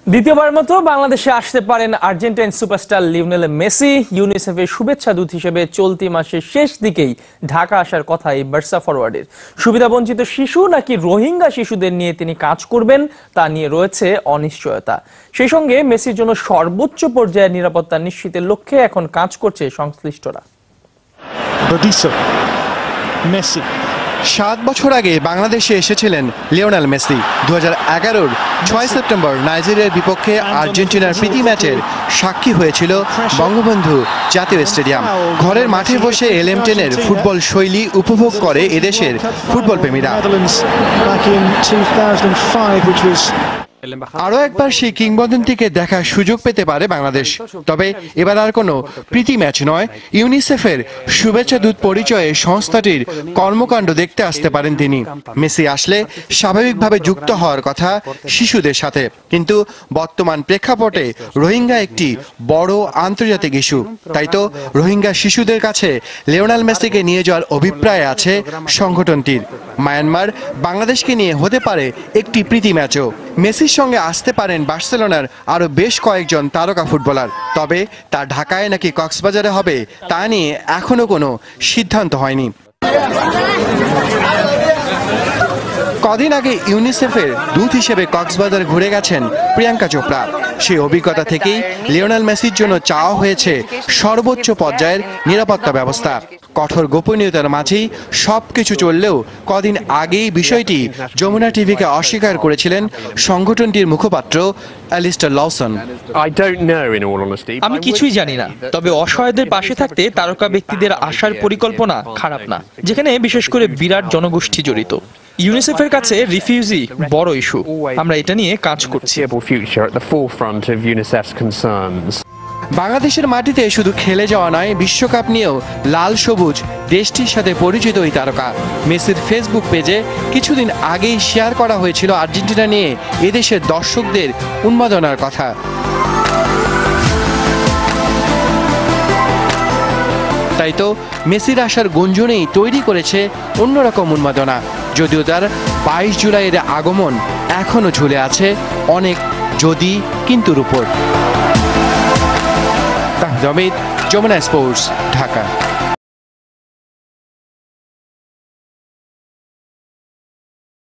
দ্বিতীয়বার মতো বাংলাদেশে আসতে পারেন আর্জেন্টাইন সুপারস্টার লিওনেল মেসি। ইউনিসেফের শুভেচ্ছা দূত হিসেবে চলতি মাসের শেষ দিকেই ঢাকা আসার কথা এই বার্সা ফরওয়ার্ডের। সুবিধাবঞ্চিত শিশু নাকি রোহিঙ্গা শিশুদের নিয়ে তিনি কাজ করবেন তা নিয়ে রয়েছে অনিশ্চয়তা। সেই সঙ্গে মেসির জন্য সর্বোচ্চ পর্যায়ের নিরাপত্তা নিশ্চিতের লক্ষ্যে এখন কাজ করছে সংশ্লিষ্টরা। 7 বছর আগে বাংলাদেশে এসেছিলেন লিওনেল মেসি। 2011-র 6 সেপ্টেম্বর নাইজেরিয়ার বিপক্ষে আর্জেন্টিনার প্রীতি ম্যাচের সাক্ষী হয়েছিল বঙ্গবন্ধু জাতীয় স্টেডিয়াম। ঘরের মাঠে বসে LM10-এর ফুটবল শৈলী উপভোগ করে এদেশের ফুটবল প্রেমীরা। আরও একবার সেই কিংবদন্তিকে দেখার সুযোগ পেতে পারে বাংলাদেশ। তবে এবার আর কোনো প্রীতি ম্যাচ নয়, ইউনিসেফের শুভেচ্ছা দূত পরিচয়ে সংস্থাটির কর্মকাণ্ড দেখতে আসতে পারেন তিনি। মেসি আসলে স্বাভাবিকভাবে যুক্ত হওয়ার কথা শিশুদের সাথে, কিন্তু বর্তমান প্রেক্ষাপটে রোহিঙ্গা একটি বড় আন্তর্জাতিক ইস্যু। তাই তো রোহিঙ্গা শিশুদের কাছে লিওনেল মেসিকে নিয়ে যাওয়ার অভিপ্রায় আছে সংগঠনটির। মায়ানমার বাংলাদেশকে নিয়ে হতে পারে একটি প্রীতি ম্যাচও। মেসির সঙ্গে আসতে পারেন বার্সেলোনার আরো বেশ কয়েকজন তারকা ফুটবলার। তবে তা ঢাকায় নাকি কক্সবাজারে হবে তা নিয়ে এখনো কোনো সিদ্ধান্ত হয়নি। কদিন আগে ইউনিসেফের দূত হিসেবে কক্সবাজার ঘুরে গেছেন প্রিয়াঙ্কা চোপড়া। সেই অভিজ্ঞতা থেকেই লিওনেল মেসির জন্য চাওয়া হয়েছে সর্বোচ্চ পর্যায়ের নিরাপত্তা ব্যবস্থা। কঠোর গোপনীয়তার মাঝেই সবকিছু চললেও কদিন আগেই বিষয়টি যমুনা টিভিকে অস্বীকার করেছিলেন সংগঠনটির মুখপাত্র অ্যালিস্টার লওসন। আমি কিছুই জানি না, তবে অসহায়দের পাশে থাকতে তারকা ব্যক্তিদের আসার পরিকল্পনা খারাপ না, যেখানে বিশেষ করে বিরাট জনগোষ্ঠী জড়িত। ইউনিসেফের কাছে রিফিউজি বড় ইস্যু, আমরা এটা নিয়ে কাজ করছি। বাংলাদেশের মাটিতে শুধু খেলে যাওয়া নয়, বিশ্বকাপ নিয়েও লাল সবুজ দেশটির সাথে পরিচিত ওই তারকা। মেসির ফেসবুক পেজে কিছুদিন আগেই শেয়ার করা হয়েছিল আর্জেন্টিনা নিয়ে এদেশের দর্শকদের উন্মাদনার কথা। তাই তো মেসির আসার গুঞ্জনেই তৈরি করেছে অন্যরকম উন্মাদনা। যদিও তার 22 জুলাইয়ের আগমন এখনো ঝুলে আছে অনেক যদি কিন্তুর উপর। জমিত, যমুনা স্পোর্টস, ঢাকা।